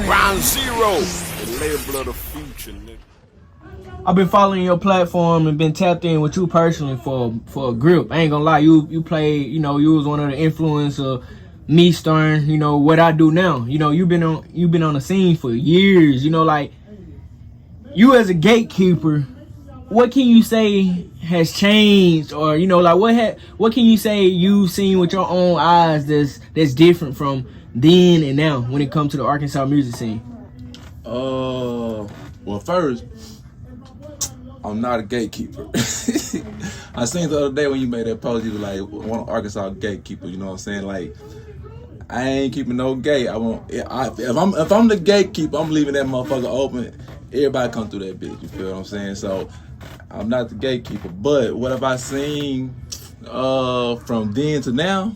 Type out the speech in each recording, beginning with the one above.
Ground Zero, the label of the future, nigga. I've been following your platform and been tapped in with you personally for a grip. I ain't gonna lie, you played, you was one of the influence of me starting, what I do now. You've been on the scene for years. Like you as a gatekeeper, what can you say has changed, or what can you say you've seen with your own eyes that's different from then and now when it comes to the Arkansas music scene? Well, first, I'm not a gatekeeper. I seen the other day when you made that post, you were like, one Arkansas gatekeeper, you know what I'm saying? Like, I ain't keeping no gate. If I'm the gatekeeper, I'm leaving that motherfucker open. Everybody come through that bitch, you feel what I'm saying? So, I'm not the gatekeeper. But what have I seen from then to now?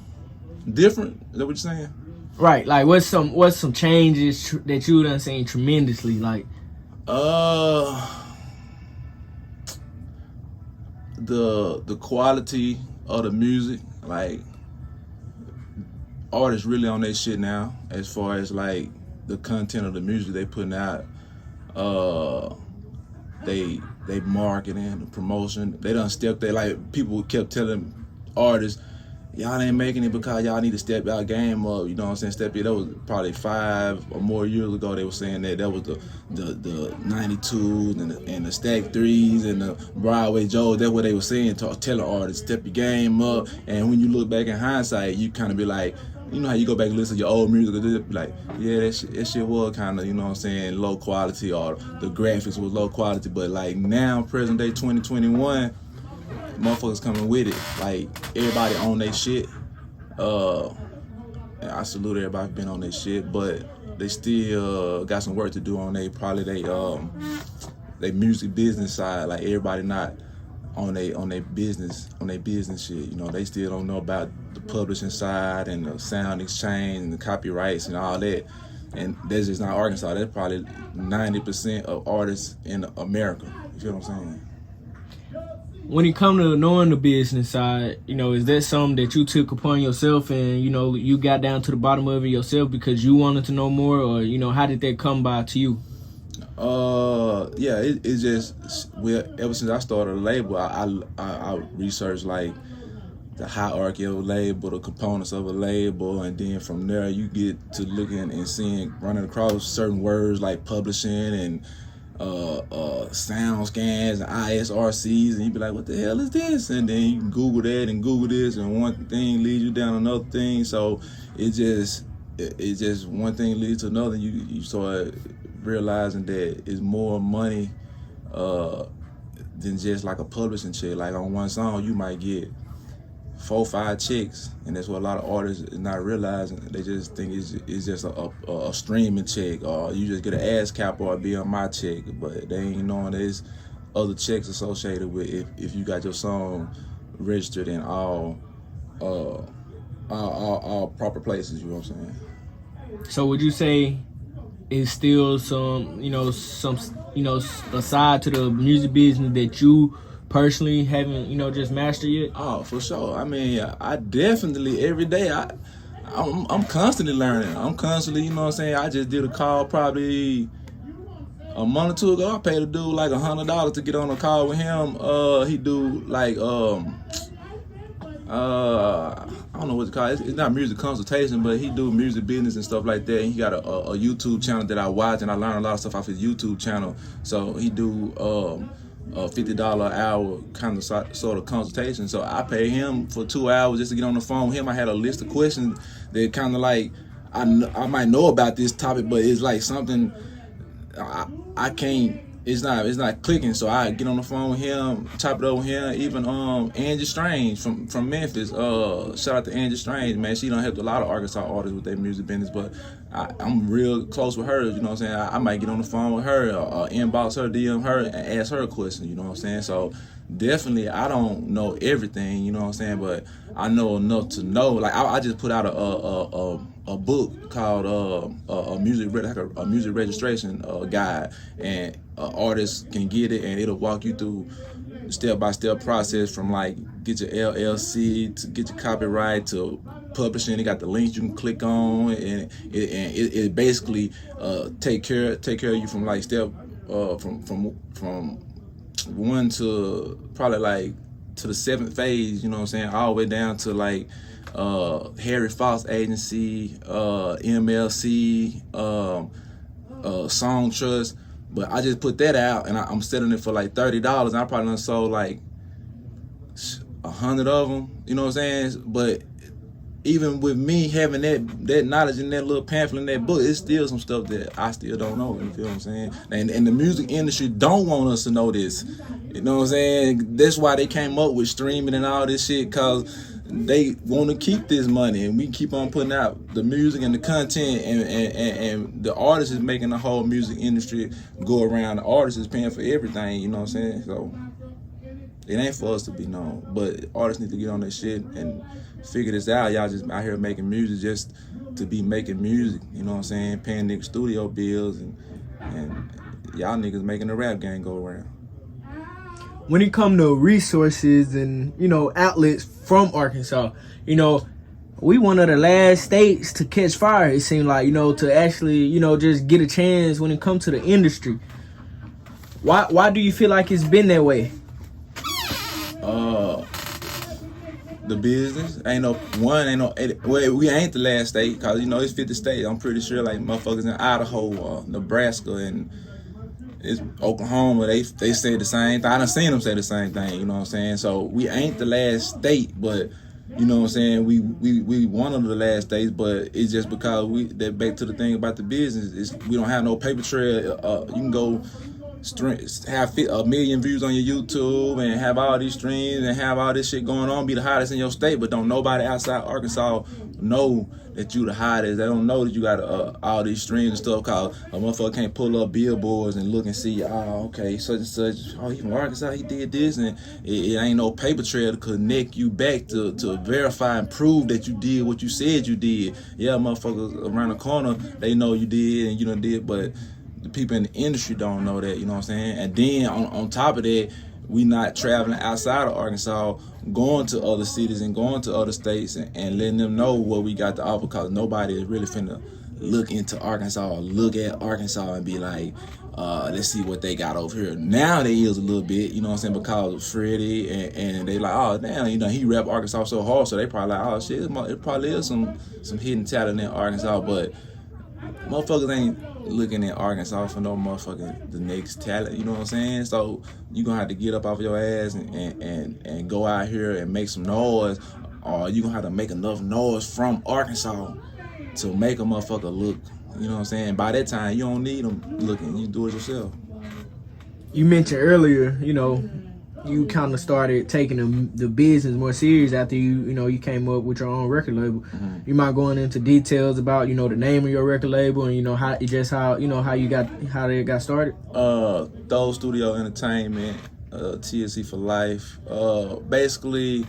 Different? Is that what you're saying? Right. Like, what's some changes that you done seen tremendously? Like, the quality of the music, like artists really on their shit now as far as like the content of the music they putting out. They marketing, the promotion, they done stepped there. Like people kept telling artists, y'all ain't making it because y'all need to step y'all game up, you know what I'm saying? Step it. That was probably 5 or more years ago. They were saying that was the 92s and the stack 3s and the Broadway Joes. That's what they were saying, telling artists, step your game up. And when you look back in hindsight, you kind of be like, you know how you go back and listen to your old music, be like, yeah, that shit was kind of, you know what I'm saying, low quality, or the graphics was low quality. But like now, present day 2021, motherfuckers coming with it. Like everybody on their shit. And I salute everybody been on their shit, but they still got some work to do on they music business side. Like everybody not on their business shit. They still don't know about the publishing side and the sound exchange and the copyrights and all that. And that's just not Arkansas. That's probably 90% of artists in America. You feel what I'm saying? When it comes to knowing the business side, is that something that you took upon yourself and, you got down to the bottom of it yourself because you wanted to know more, or, how did that come by to you? Yeah, it's just, ever since I started a label, I researched like the hierarchy of a label, the components of a label, and then from there you get to looking and seeing, running across certain words like publishing and sound scans and ISRCs, and you be like, what the hell is this? And then you can Google that and Google this, and one thing leads you down another thing. So it just one thing leads to another. You start realizing that it's more money than just like a publishing check. Like on one song you might get 4-5 checks, and that's what a lot of artists is not realizing. They just think it's just a streaming check, or you just get an ASCAP or a BMI check, but they ain't knowing there's other checks associated with if you got your song registered in all proper places. You know what I'm saying? So would you say it's still some aside to the music business that you personally haven't, just mastered yet? Oh, for sure. I mean, I definitely every day I'm constantly learning. I'm constantly, you know what I'm saying? I just did a call probably a month or two ago. I paid a dude like $100 to get on a call with him. He do like I don't know what it's called. It's not music consultation, but he do music business and stuff like that. And he got a YouTube channel that I watch, and I learn a lot of stuff off his YouTube channel. So he do $50 an hour kind of sort of consultation. So I pay him for 2 hours just to get on the phone with him. I had a list of questions that kind of like I might know about this topic, but it's like something I can't. It's not clicking. So I get on the phone with him, chop it over with him. Even Angie Strange from Memphis. Shout out to Angie Strange, man. She done helped a lot of Arkansas artists with their music business, but I'm real close with her. You know what I'm saying? I might get on the phone with her, or inbox her, DM her, and ask her a question. You know what I'm saying? So definitely, I don't know everything. You know what I'm saying? But I know enough to know. Like I just put out a book called a music registration guide, and artists can get it, and it'll walk you through step-by-step process from like get your LLC, to get your copyright, to publishing. They got the links you can click on, and it basically take care of you from like step from one to probably like to the 7th phase. You know what I'm saying? All the way down to like Harry Fox Agency, MLC, Song Trust. But I just put that out, and I'm selling it for like $30, and I probably done sold like 100 of them. You know what I'm saying? But even with me having that knowledge in that little pamphlet in that book, it's still some stuff that I still don't know. You feel what I'm saying? And the music industry don't want us to know this. You know what I'm saying? That's why they came up with streaming and all this shit, cause they want to keep this money, and we keep on putting out the music and the content, and the artist is making the whole music industry go around. The artist is paying for everything. You know what I'm saying? So it ain't for us to be known, but artists need to get on that shit and figure this out. Y'all just out here making music just to be making music. You know what I'm saying? Paying niggas studio bills, and y'all niggas making the rap game go around. When it come to resources and, you know, outlets from Arkansas, you know, we one of the last states to catch fire, it seemed like, you know, to actually, you know, just get a chance when it comes to the industry. Why do you feel like it's been that way? The business we ain't the last state, cause you know it's 50 states. I'm pretty sure like motherfuckers in Idaho, Nebraska, and it's Oklahoma. They say the same thing. I done seen them say the same thing. You know what I'm saying? So we ain't the last state, but you know what I'm saying. We one of the last states, but it's just because that back to the thing about the business is we don't have no paper trail. You can go have 1 million views on your YouTube and have all these streams and have all this shit going on, be the hottest in your state, but don't nobody outside Arkansas know that you the hottest. They don't know that you got all these streams and stuff, cause a motherfucker can't pull up billboards and look and see, oh, okay, such and such, oh, he from Arkansas, he did this, and it ain't no paper trail to connect you back to verify and prove that you did what you said you did. Yeah, motherfuckers around the corner, they know you did and you done did, but the people in the industry don't know that, you know what I'm saying? And then on top of that, we not traveling outside of Arkansas, going to other cities and going to other states and letting them know what we got to offer, because nobody is really finna look into Arkansas or look at Arkansas and be like, let's see what they got over here. Now they is a little bit, you know what I'm saying, because of Freddie, and they like, oh, damn, you know, he rap Arkansas so hard, so they probably like, oh, shit, it probably is some hidden talent in Arkansas, but motherfuckers ain't looking at Arkansas for no motherfucking the next talent, you know what I'm saying? So you gonna have to get up off your ass and go out here and make some noise, or you gonna have to make enough noise from Arkansas to make a motherfucker look, you know what I'm saying? By that time, you don't need them looking, you do it yourself. You mentioned earlier, you know, you kind of started taking the business more serious after you came up with your own record label. Mm-hmm. You mind going into details about, you know, the name of your record label and, you know, how they got started? Those Studio Entertainment, TSC for Life. Basically,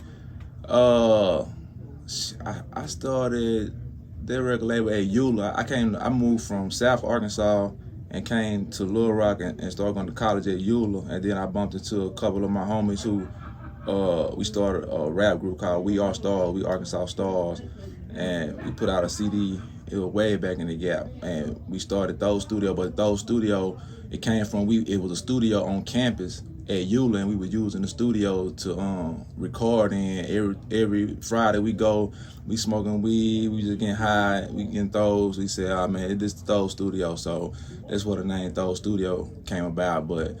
I started their record label at Eula. I moved from South Arkansas and came to Little Rock and started going to college at Eula. And then I bumped into a couple of my homies who we started a rap group called We Are Stars, We Arkansas Stars. And we put out a CD, it was way back in the gap. And we started Those Studio, but Those Studio, it came from, it was a studio on campus at Eula, and we were using the studio to record in. Every Friday we go, we smoking weed, we just getting high, we getting throws. We said, oh man, this is Those Studio, so that's where the name Those Studio came about. But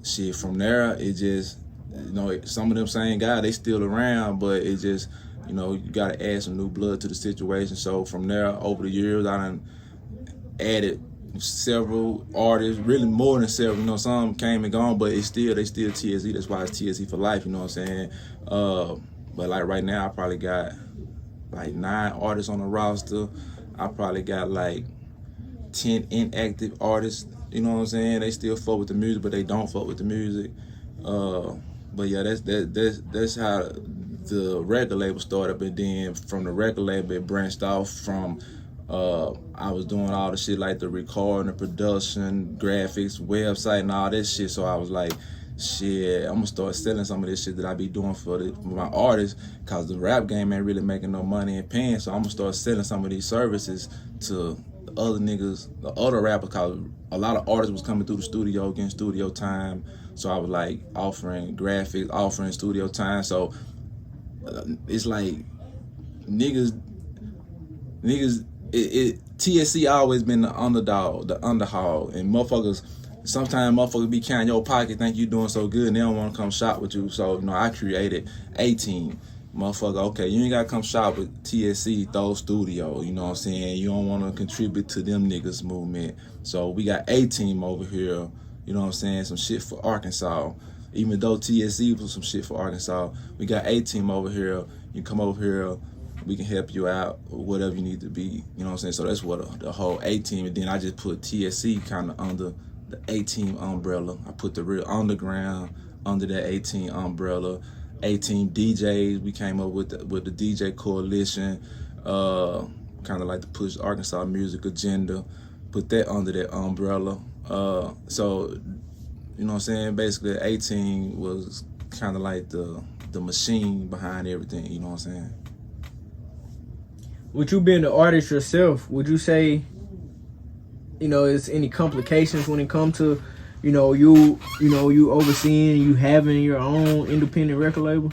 shit, from there, it just, you know, some of them same guys, they still around, but it just, you know, you gotta add some new blood to the situation. So from there, over the years, I done added several artists, really more than several, you know, some came and gone, but they still TSE, that's why it's TSE for life, you know what I'm saying? But like right now, I probably got like 9 artists on the roster. I probably got like 10 inactive artists, you know what I'm saying? They still fuck with the music, but they don't fuck with the music. But yeah, that's how the record label started, but then from the record label, it branched off from I was doing all the shit like the recording, the production, graphics, website, and all that shit. So I was like, shit, I'm gonna start selling some of this shit that I be doing for my artists, cause the rap game ain't really making no money and paying. So I'm gonna start selling some of these services to the other niggas, the other rappers, cause a lot of artists was coming through the studio, getting studio time. So I was like offering graphics, offering studio time. So it's like niggas, TSC always been the underdog, the underhog, and motherfuckers. Sometimes motherfuckers be counting your pocket, think you doing so good, and they don't want to come shop with you. So I created a team. Motherfucker, okay, you ain't gotta come shop with TSC, Throw Studio. You know what I'm saying? You don't want to contribute to them niggas movement. So we got a team over here. You know what I'm saying? Some shit for Arkansas. Even though TSC was some shit for Arkansas, we got a team over here. You come over here, we can help you out, whatever you need to be. You know what I'm saying? So that's what the whole A team. And then I just put TSC kind of under the A-Team umbrella. I put the real underground under that A-Team umbrella. A-Team DJs, we came up with the DJ coalition, kind of like to push Arkansas music agenda, put that under that umbrella. So, you know what I'm saying? Basically, A-Team was kind of like the machine behind everything, you know what I'm saying? With you being the artist yourself, would you say, is any complications when it comes to, you overseeing, you having your own independent record label?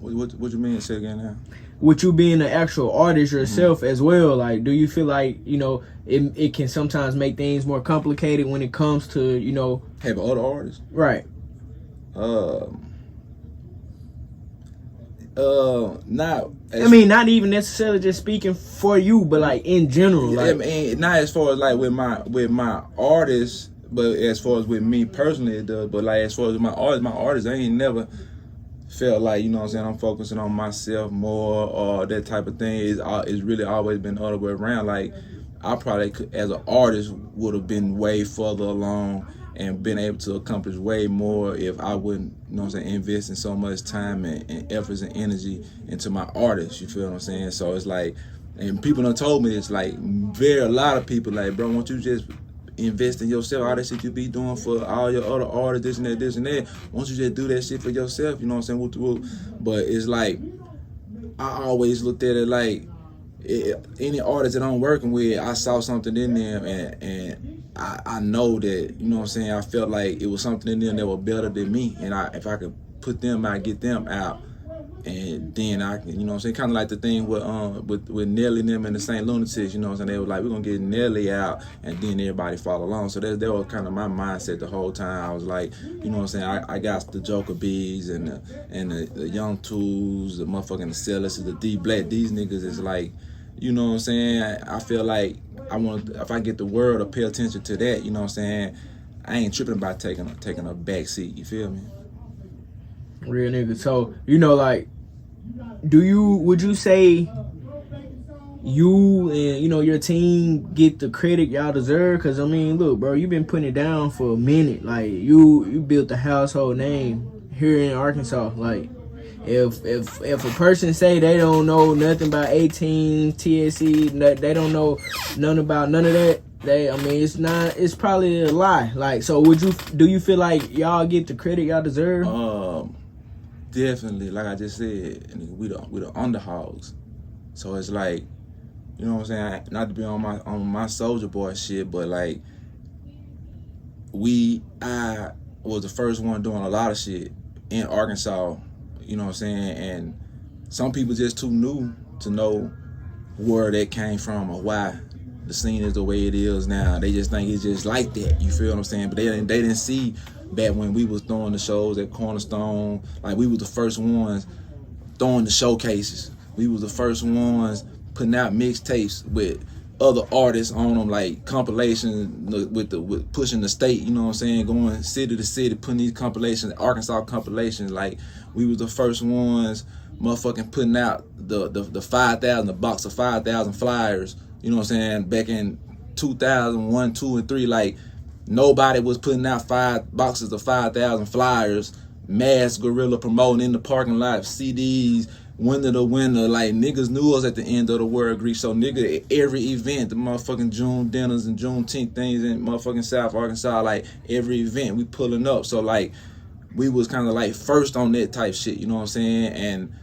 What you mean? Say again now. With you being the actual artist yourself as well, like, do you feel like, it can sometimes make things more complicated when it comes to, have other artists? Right. Not. Not even necessarily just speaking for you, but like in general. Like, not as far as like with my artists, but as far as with me personally, it does. But like as far as my artists, I ain't never felt like, you know what I'm saying, I'm focusing on myself more or that type of thing. It's really always been the other way around. Like I probably could, as an artist, would have been way further along and been able to accomplish way more if I wouldn't, you know what I'm saying, invest in so much time and efforts and energy into my artists, you feel what I'm saying? So it's like, and people done told me, it's like, a lot of people like, bro, won't you just invest in yourself, all that shit you be doing for all your other artists, this and that, won't you just do that shit for yourself, you know what I'm saying? But it's like, I always looked at it like, any artist that I'm working with, I saw something in them and I know that, you know what I'm saying, I felt like it was something in them that was better than me, and if I could put them out, get them out, and then I can, you know what I'm saying, kind of like the thing with Nelly and them and the St. Lunatics, you know what I'm saying, they were like, we're going to get Nelly out, and then everybody follow along. So that was kind of my mindset the whole time. I was like, you know what I'm saying, I got the Joker Bees and the Young Tools, the motherfucking Sellers, the D Black, these niggas is like, you know what I'm saying, I feel like if I get the world to pay attention to that, you know what I'm saying, I ain't tripping about taking a back seat, you feel me? Real nigga. So, like, would you say you and, your team get the credit y'all deserve? Because, look, bro, you been putting it down for a minute. Like, you built a household name here in Arkansas. Like, if a person say they don't know nothing about 18, TSC, they don't know nothing about none of that, it's probably a lie. Like, so do you feel like y'all get the credit y'all deserve? Definitely, like I just said, we the underhogs. So it's like, you know what I'm saying, not to be on my Soldier Boy shit, but like I was the first one doing a lot of shit in Arkansas, you know what I'm saying, and some people just too new to know where that came from or why the scene is the way it is now. They just think it's just like that, you feel what I'm saying? But they didn't see back when we was throwing the shows at Cornerstone, like we was the first ones throwing the showcases. We was the first ones putting out mixtapes with other artists on them, like compilations with pushing the state, you know what I'm saying, going city to city, putting these compilations, Arkansas compilations. Like we was the first ones motherfucking putting out the 5,000, the box of 5,000 flyers, you know what I'm saying, back in 2001, 2, and 3, like nobody was putting out 5 boxes of 5,000 flyers, mass guerrilla promoting in the parking lot, CDs, winner to winner. Like, niggas knew us at the end of the world, Greek. So, nigga, every event, the motherfucking June dinners and Juneteenth things in motherfucking South Arkansas, like, every event we pulling up. So, like, we was kind of, like, first on that type shit, you know what I'm saying? And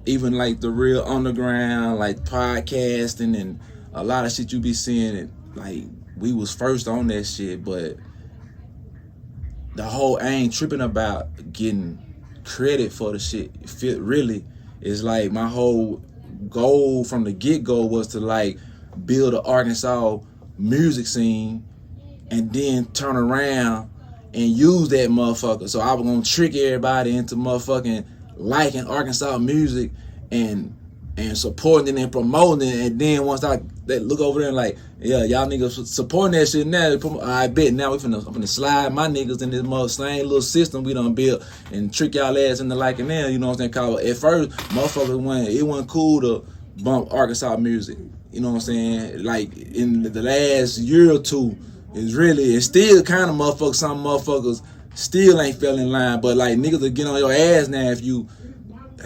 even, like, the real underground, like, podcasting and a lot of shit you be seeing, and, like, we was first on that shit. But the whole, I ain't tripping about getting credit for the shit. Really, it's like my whole goal from the get-go was to, like, build an Arkansas music scene and then turn around and use that motherfucker. So I was gonna trick everybody into motherfucking liking Arkansas music and supporting it and promoting it. And then once they look over there and like, yeah, y'all niggas supporting that shit now, I bet now I'm finna slide my niggas in this same little system we done built and trick y'all ass into liking them, you know what I'm saying? Cause at first, motherfuckers it wasn't cool to bump Arkansas music, you know what I'm saying? Like, in the last year or two, it's still kind of motherfuckers, some motherfuckers still ain't fell in line, but like, niggas will get on your ass now if you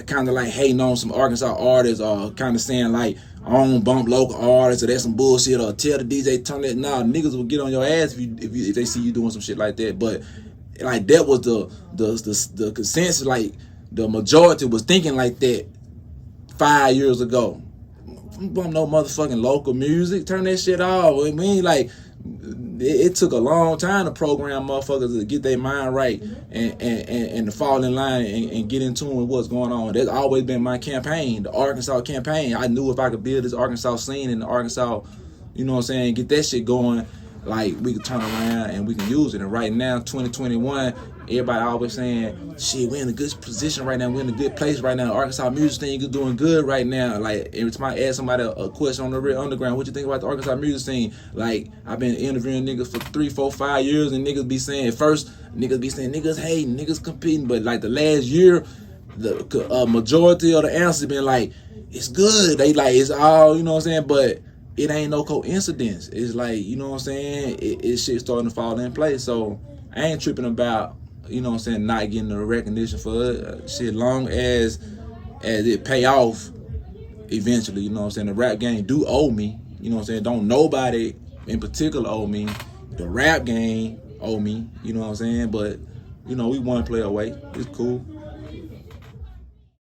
kind of like hating on some Arkansas artists or kind of saying like, I don't bump local artists or that's some bullshit, or tell the DJ turn that. Nah, niggas will get on your ass if they see you doing some shit like that. But like, that was the consensus. Like, the majority was thinking like that 5 years ago. Bump no motherfucking local music, turn that shit off. I mean, like, it took a long time to program motherfuckers to get their mind right and to fall in line and get in tune with what's going on. That's always been my campaign, the Arkansas campaign. I knew if I could build this Arkansas scene in the Arkansas, you know what I'm saying, get that shit going, like, we could turn around and we can use it. And right now, 2021, everybody always saying, shit, we're in a good position right now. We're in a good place right now. Arkansas music scene is doing good right now. Like, every time I ask somebody a question on the real underground, what you think about the Arkansas music scene? Like, I've been interviewing niggas for 3, 4, 5 years, and niggas be saying, at first, niggas hating, niggas competing. But like, the last year, the majority of the answers been like, it's good. They like, it's all, you know what I'm saying? But it ain't no coincidence. It's like, you know what I'm saying? It shit starting to fall in place. So I ain't tripping about, you know what I'm saying, not getting the recognition for it. Shit, long as it pay off eventually, you know what I'm saying? The rap game do owe me, you know what I'm saying? Don't nobody in particular owe me. The rap game owe me, you know what I'm saying? But, you know, we one play away. It's cool.